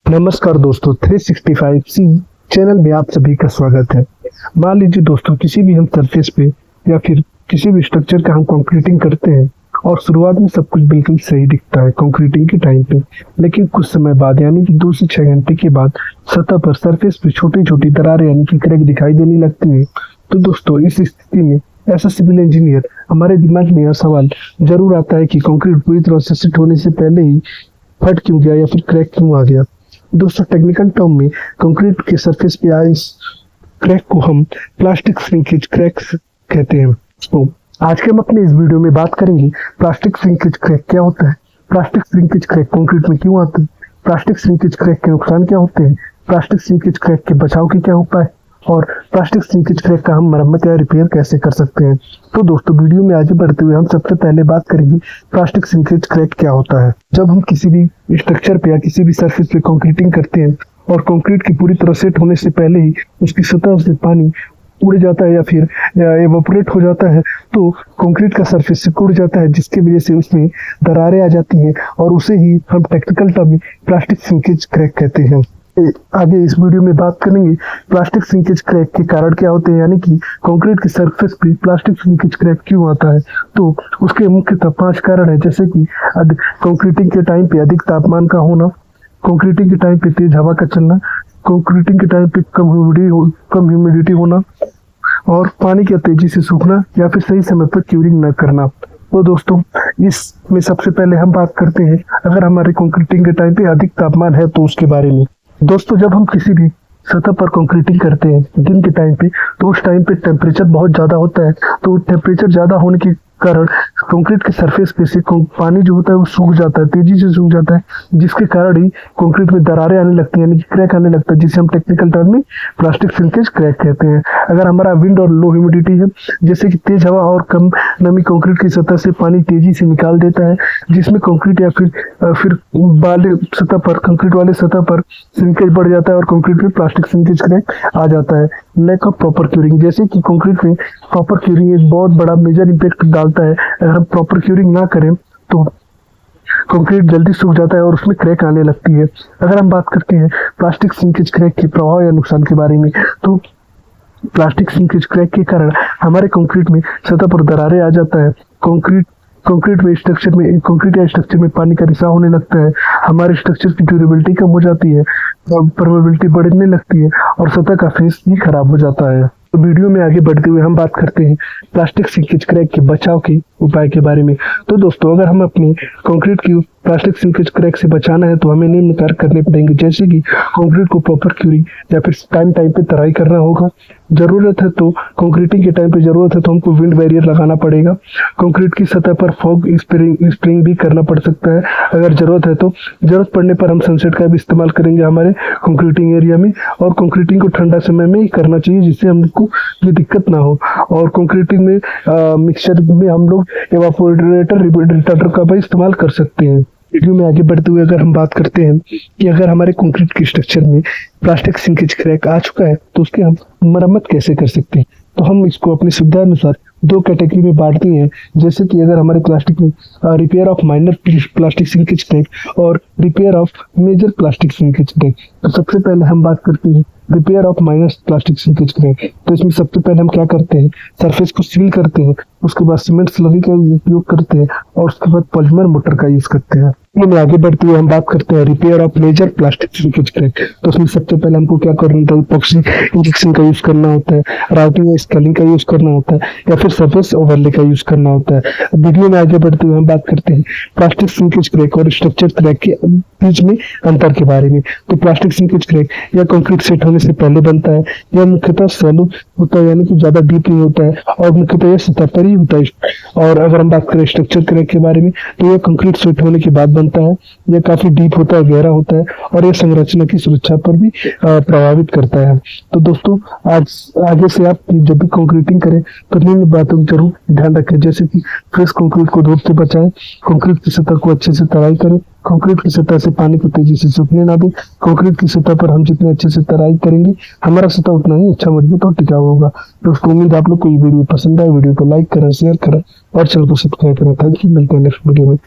नमस्कार दोस्तों, 365 सी चैनल में आप सभी का स्वागत है। मान लीजिए दोस्तों, किसी भी हम सरफेस पे या फिर किसी भी स्ट्रक्चर का हम कंक्रीटिंग करते हैं और शुरुआत में सब कुछ बिल्कुल सही दिखता है कंक्रीटिंग के टाइम पे, लेकिन कुछ समय बाद यानी कि 2 से 6 घंटे के बाद सतह पर सरफेस पे छोटी छोटी दरारें यानी कि क्रैक दिखाई देने लगती है। तो दोस्तों, इस स्थिति में ऐसा सिविल इंजीनियर हमारे दिमाग में यह सवाल जरूर आता है कि कंक्रीट पूरी तरह से सेट होने से पहले ही फट क्यों गया या फिर क्रैक क्यों आ गया। दोस्तों, टेक्निकल टर्म में कंक्रीट के सरफेस पे आए इस क्रैक को हम प्लास्टिक श्रिंकेज क्रैक्स कहते हैं। तो आज के हम अपने इस वीडियो में बात करेंगे प्लास्टिक श्रिंकेज क्रैक क्या होता है, प्लास्टिक श्रिंकेज क्रैक कंक्रीट में क्यों आते हैं, प्लास्टिक श्रिंकेज क्रैक के नुकसान क्या होते हैं, प्लास्टिक श्रिंकेज क्रैक के बचाव के क्या उपाय और प्लास्टिक श्रिंकेज क्रैक का हम मरम्मत या रिपेयर कैसे कर सकते हैं। तो दोस्तों, वीडियो में आगे बढ़ते हुए हम सबसे पहले बात करेंगे प्लास्टिक श्रिंकेज क्रैक क्या होता है। जब हम किसी भी स्ट्रक्चर पे या किसी भी सरफेस पे कंक्रीटिंग करते हैं और कंक्रीट की पूरी तरह सेट होने से पहले ही उसकी सतह से पानी उड़ जाता है या फिर एवापोरेट हो जाता है, तो कंक्रीट का सरफेस सिकुड़ जाता है, जिसकी वजह से उसमें दरारें आ जाती हैं और उसे ही हम टेक्निकल टर्म में प्लास्टिक श्रिंकेज क्रैक कहते हैं। आगे इस वीडियो में बात करेंगे प्लास्टिक श्रिंकेज क्रैक के कारण क्या होते हैं, यानी कि कंक्रीट के सरफेस पे प्लास्टिक श्रिंकेज क्रैक क्यों आता है। तो उसके मुख्यतः 5 कारण है, जैसे कि कंक्रीटिंग के टाइम पे अधिक तापमान का होना, कंक्रीटिंग के टाइम पे तेज हवा का चलना, कंक्रीटिंग के टाइम पे कम ह्यूमिडिटी होना और पानी का तेजी से सूखना या फिर सही समय पर क्यूरिंग न करना। तो दोस्तों, इसमें सबसे पहले हम बात करते हैं अगर हमारे कंक्रीटिंग के टाइम पे अधिक तापमान है तो उसके बारे में। दोस्तों, जब हम किसी भी सतह पर कंक्रीटिंग करते हैं दिन के टाइम पे, तो उस टाइम पे टेम्परेचर बहुत ज़्यादा होता है। तो टेम्परेचर ज़्यादा होने के कारण कंक्रीट के सरफेस पे से पानी जो होता है वो सूख जाता है, तेजी से सूख जाता है, जिसके कारण ही कंक्रीट में दरारें आने लगती हैं, यानी कि क्रैक आने लगता है, जिसे हम टेक्निकल टर्म में प्लास्टिक श्रिंकेज क्रैक कहते हैं। अगर हमारा विंड और लो ह्यूमिडिटी है, जैसे कि तेज हवा और कम नमी कंक्रीट की सतह से पानी तेजी से निकाल देता है, जिसमें कंक्रीट या फिर वाले सतह पर कंक्रीट वाले सतह पर श्रिंकेज बढ़ जाता है और कंक्रीट में प्लास्टिक श्रिंकेज क्रैक आ जाता है। लैक ऑफ प्रॉपर क्यूरिंग, जैसे कि कंक्रीट में प्रॉपर क्यूरिंग एक बहुत बड़ा मेजर इम्पैक्ट डालता है। अगर हम प्रॉपर क्यूरिंग ना करें तो कंक्रीट जल्दी सूख जाता है और उसमें क्रैक आने लगती है। अगर हम बात करते हैं प्लास्टिक श्रिंकेज क्रैक के प्रभाव या नुकसान के बारे में, तो प्लास्टिक श्रिंकेज क्रैक के कारण हमारे कंक्रीट में सतह पर दरारें आ जाता है, कंक्रीट या स्ट्रक्चर में पानी का रिसाव होने लगता है, हमारे स्ट्रक्चर की ड्यूरेबिलिटी कम हो जाती है, परमेबिलिटी बढ़ने लगती है और सतह का फेस भी खराब हो जाता है। तो वीडियो में आगे बढ़ते हुए हम बात करते हैं प्लास्टिक श्रिंकेज क्रैक के बचाव के उपाय के बारे में। तो दोस्तों, अगर हम अपनी कंक्रीट की प्लास्टिक श्रिंकेज क्रैक से बचाना है तो हमें निम्न कार्य करने पड़ेंगे, जैसे कि कंक्रीट को प्रॉपर क्यूरिंग या फिर टाइम पे तराई करना होगा। जरूरत है तो कंक्रीटिंग के टाइम पे जरूरत है तो हमको विंड बैरियर लगाना पड़ेगा। कंक्रीट की सतह पर फॉग स्प्रिंग भी करना पड़ सकता है। अगर जरूरत है तो जरूरत पड़ने पर हम सनसेट का भी इस्तेमाल करेंगे हमारे कंक्रीटिंग एरिया में, और कंक्रीटिंग को ठंडा समय में ही करना चाहिए जिससे हमको ये दिक्कत ना हो। और कंक्रीटिंग में मिक्सचर में हम लोग एवापोरेटर का भी इस्तेमाल कर सकते हैं। वीडियो में आगे बढ़ते हुए अगर हम बात करते हैं कि अगर हमारे कंक्रीट के स्ट्रक्चर में प्लास्टिक श्रिंकेज क्रैक आ चुका है तो उसकी हम मरम्मत कैसे कर सकते हैं। तो हम इसको अपनी सुविधा अनुसार 2 कैटेगरी में बांटते हैं, जैसे कि अगर हमारे प्लास्टिक में repair of minor plastic shrinkage crack और repair of major plastic shrinkage crack. तो सबसे पहले हम बात करते हैं repair of minor plastic shrinkage crack. तो इसमें सबसे पहले हम क्या करते हैं, सरफेस को सील करते हैं, उसके बाद सीमेंट स्लरी का उपयोग करते हैं और उसके बाद पॉलीमर मोटर का यूज करते हैं। में आगे बढ़ते हुए हम बात करते हैं repair of major plastic shrinkage crack. तो उसमें सबसे पहले हमको क्या करना होता है, इपॉक्सी इंजेक्शन का यूज करना होता है, राउटिंग या स्केलिंग का यूज करना होता है या फिर सरफेस ओवरले का यूज करना होता है। वीडियो में आगे बढ़ते हुए हम बात करते हैं प्लास्टिक श्रिंकेज क्रैक और स्ट्रक्चर क्रैक के बीच में अंतर के बारे में। तो प्लास्टिक श्रिंकेज क्रैक या कंक्रीट सेट होने से पहले बनता है, यह मुख्यतः सैलो होता है, यानी कि ज्यादा डीप नहीं होता है और मुख्यतः यह सतह पर ही होता है। और अगर हम बात करें स्ट्रक्चर क्रैक के बारे में, तो यह कंक्रीट सेट होने के बाद बनता है, यह काफी डीप होता है, गहरा होता है और यह संरचना की सुरक्षा पर भी प्रभावित करता है। तो दोस्तों, आज आगे से आप जब भी कंक्रीटिंग करें तो निम्न बातों का जरूर ध्यान रखें, जैसे कि फ्रेश कंक्रीट को धूप से बचाएं, कंक्रीट की सतह को अच्छे से तराई करें, कंक्रीट की सतह से पानी को तेजी से सूखने ना दें। कंक्रीट की सतह पर हम जितने अच्छे से तराई करेंगे हमारा सतह उतना ही अच्छा, मजबूत और टिकाऊ होगा। दोस्तों, उम्मीद आप लोग को ये वीडियो पसंद आए। वीडियो को लाइक करें, शेयर करें और चैनल को सब्सक्राइब करें। Thank you. मिलते हैं नेक्स्ट वीडियो में।